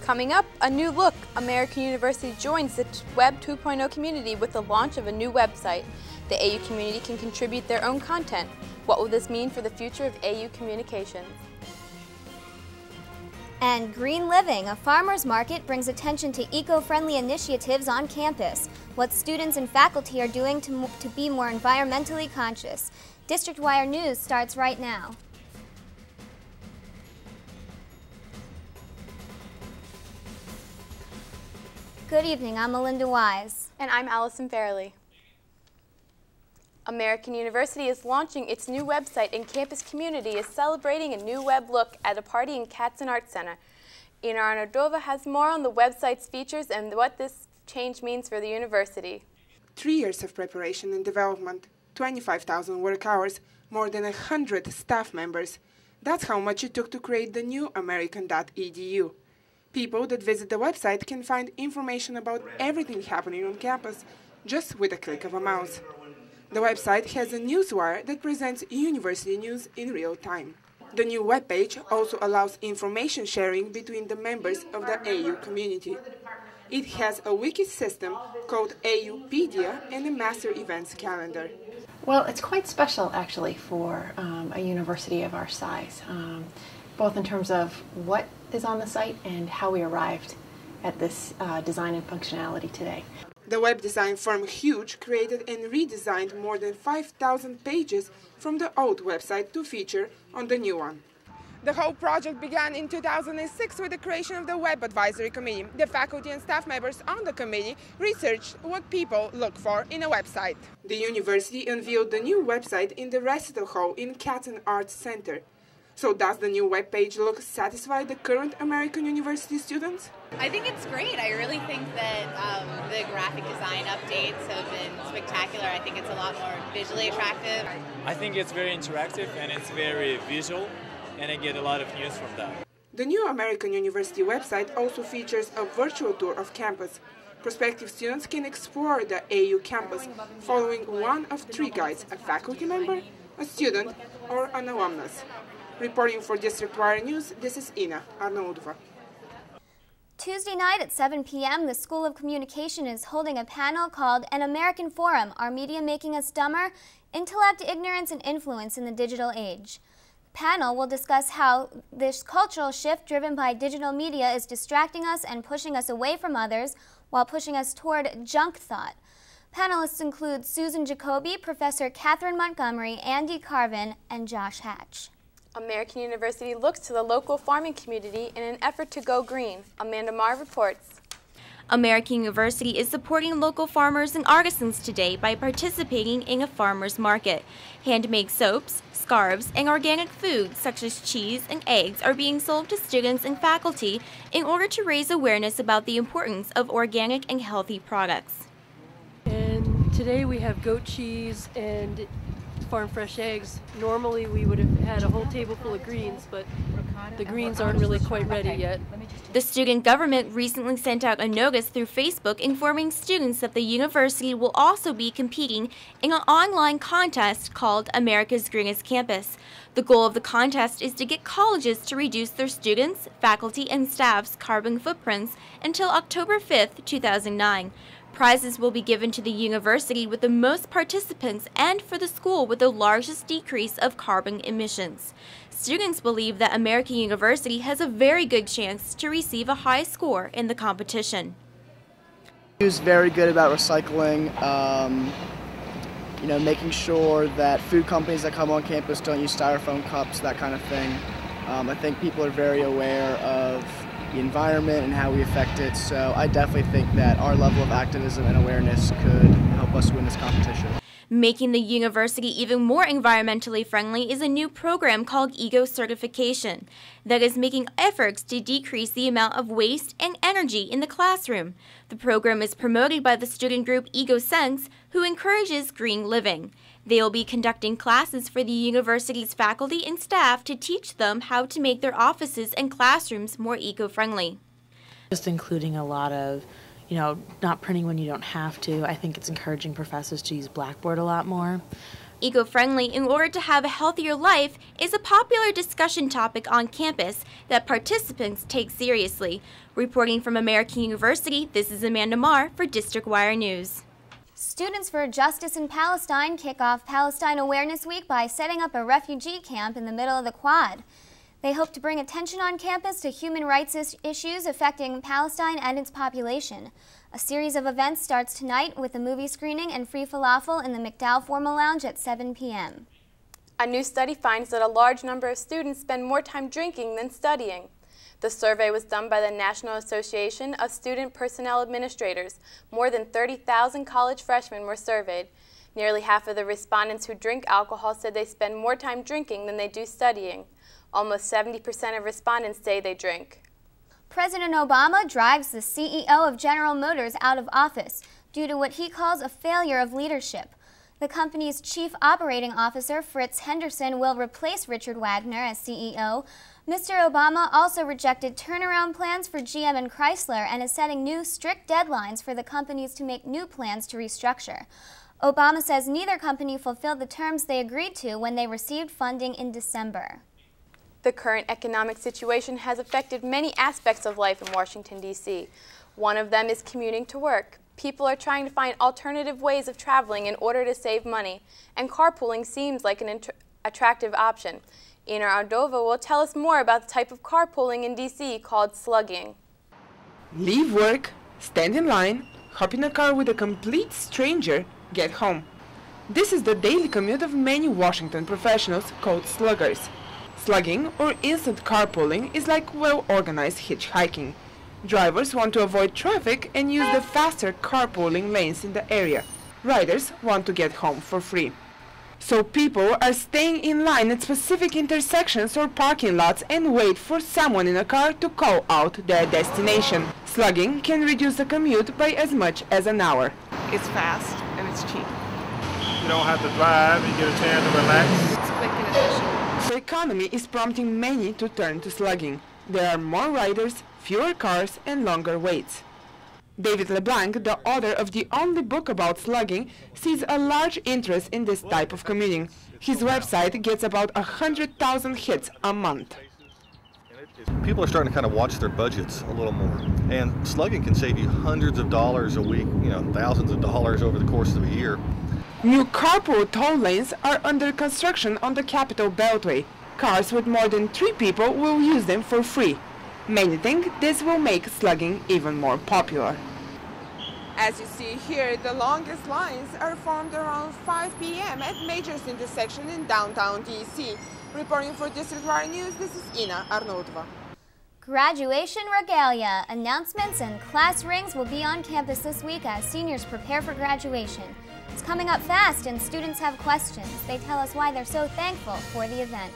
Coming up, a new look. American University joins the Web 2.0 community with the launch of a new website. The AU community can contribute their own content. What will this mean for the future of AU communications? And Green Living, a farmer's market, brings attention to eco-friendly initiatives on campus. What students and faculty are doing to be more environmentally conscious. District Wire News starts right now. Good evening, I'm Melinda Wise. And I'm Allison Fairley. American University is launching its new website, and campus community is celebrating a new web look at a party in Katzen Art Center. Ina Arnardova has more on the website's features and what this change means for the university. 3 years of preparation and development, 25,000 work hours, more than 100 staff members. That's how much it took to create the new American.edu. People that visit the website can find information about everything happening on campus just with a click of a mouse. The website has a newswire that presents university news in real time. The new webpage also allows information sharing between the members of the AU community. It has a wiki system called AUpedia and a master events calendar. Well, it's quite special actually for a university of our size, both in terms of what is on the site and how we arrived at this design and functionality today. The web design firm Huge created and redesigned more than 5,000 pages from the old website to feature on the new one. The whole project began in 2006 with the creation of the Web Advisory Committee. The faculty and staff members on the committee researched what people look for in a website. The university unveiled the new website in the recital hall in Katzen Art Center. So does the new webpage look satisfy the current American University students? I think it's great. I really think that the graphic design updates have been spectacular. I think it's a lot more visually attractive. I think it's very interactive and it's very visual, and I get a lot of news from that. The new American University website also features a virtual tour of campus. Prospective students can explore the AU campus following one of 3 guides: a faculty member, a student, or an alumnus. Reporting for District Wire News, this is Ina Arnardova. Tuesday night at 7 p.m., the School of Communication is holding a panel called An American Forum, Are Media Making Us Dumber? Intellect, Ignorance, and Influence in the Digital Age. The panel will discuss how this cultural shift driven by digital media is distracting us and pushing us away from others while pushing us toward junk thought. Panelists include Susan Jacoby, Professor Catherine Montgomery, Andy Carvin, and Josh Hatch. American University looks to the local farming community in an effort to go green. Amanda Marr reports. American University is supporting local farmers and artisans today by participating in a farmers market. Handmade soaps, scarves, and organic foods such as cheese and eggs are being sold to students and faculty in order to raise awareness about the importance of organic and healthy products. And today we have goat cheese and farm fresh eggs. Normally we would have had a whole table full of greens, but the greens aren't really quite ready yet. The student government recently sent out a notice through Facebook informing students that the university will also be competing in an online contest called America's Greenest Campus. The goal of the contest is to get colleges to reduce their students, faculty, and staff's carbon footprints until October 5th, 2009. Prizes will be given to the university with the most participants and for the school with the largest decrease of carbon emissions. Students believe that American University has a very good chance to receive a high score in the competition. Is very good about recycling, making sure that food companies that come on campus don't use styrofoam cups, that kind of thing. I think people are very aware of the environment and how we affect it, so I definitely think that our level of activism and awareness could help us win this competition. Making the university even more environmentally friendly is a new program called Ego Certification that is making efforts to decrease the amount of waste and energy in the classroom. The program is promoted by the student group EgoSense, who encourages green living. They will be conducting classes for the university's faculty and staff to teach them how to make their offices and classrooms more eco-friendly. Just including a lot of not printing when you don't have to. I think it's encouraging professors to use Blackboard a lot more. Eco-friendly in order to have a healthier life is a popular discussion topic on campus that participants take seriously. Reporting from American University, this is Amanda Marr for District Wire News. Students for Justice in Palestine kick off Palestine Awareness Week by setting up a refugee camp in the middle of the Quad. They hope to bring attention on campus to human rights issues affecting Palestine and its population. A series of events starts tonight with a movie screening and free falafel in the McDowell Formal Lounge at 7 p.m. A new study finds that a large number of students spend more time drinking than studying. The survey was done by the National Association of Student Personnel Administrators. More than 30,000 college freshmen were surveyed. Nearly half of the respondents who drink alcohol said they spend more time drinking than they do studying. Almost 70% of respondents say they drink. President Obama drives the CEO of General Motors out of office due to what he calls a failure of leadership. The company's chief operating officer, Fritz Henderson, will replace Richard Wagner as CEO. Mr. Obama also rejected turnaround plans for GM and Chrysler and is setting new strict deadlines for the companies to make new plans to restructure. Obama says neither company fulfilled the terms they agreed to when they received funding in December. The current economic situation has affected many aspects of life in Washington, D.C. One of them is commuting to work. People are trying to find alternative ways of traveling in order to save money, and carpooling seems like an attractive option. Ina Ardova will tell us more about the type of carpooling in D.C. called slugging. Leave work, stand in line, hop in a car with a complete stranger, get home. This is the daily commute of many Washington professionals called sluggers. Slugging, or instant carpooling, is like well-organized hitchhiking. Drivers want to avoid traffic and use the faster carpooling lanes in the area. Riders want to get home for free. So people are staying in line at specific intersections or parking lots and wait for someone in a car to call out their destination. Slugging can reduce the commute by as much as an hour. It's fast and it's cheap. You don't have to drive, you get a chance to relax. It's quick and efficient. The economy is prompting many to turn to slugging. There are more riders, fewer cars, and longer waits. David LeBlanc, the author of the only book about slugging, sees a large interest in this type of commuting. His website gets about 100,000 hits a month. People are starting to kind of watch their budgets a little more, and slugging can save you hundreds of dollars a week, thousands of dollars over the course of a year. New carpool toll lanes are under construction on the Capitol Beltway. Cars with more than 3 people will use them for free. Many think this will make slugging even more popular. As you see here, the longest lines are formed around 5 p.m. at Majors intersection in downtown D.C. Reporting for District Wire News, this is Ina Arnodova. Graduation regalia, announcements, and class rings will be on campus this week as seniors prepare for graduation. It's coming up fast and students have questions. They tell us why they're so thankful for the event.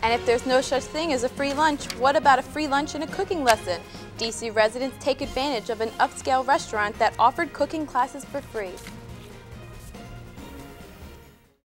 And if there's no such thing as a free lunch, what about a free lunch and a cooking lesson? DC residents take advantage of an upscale restaurant that offered cooking classes for free.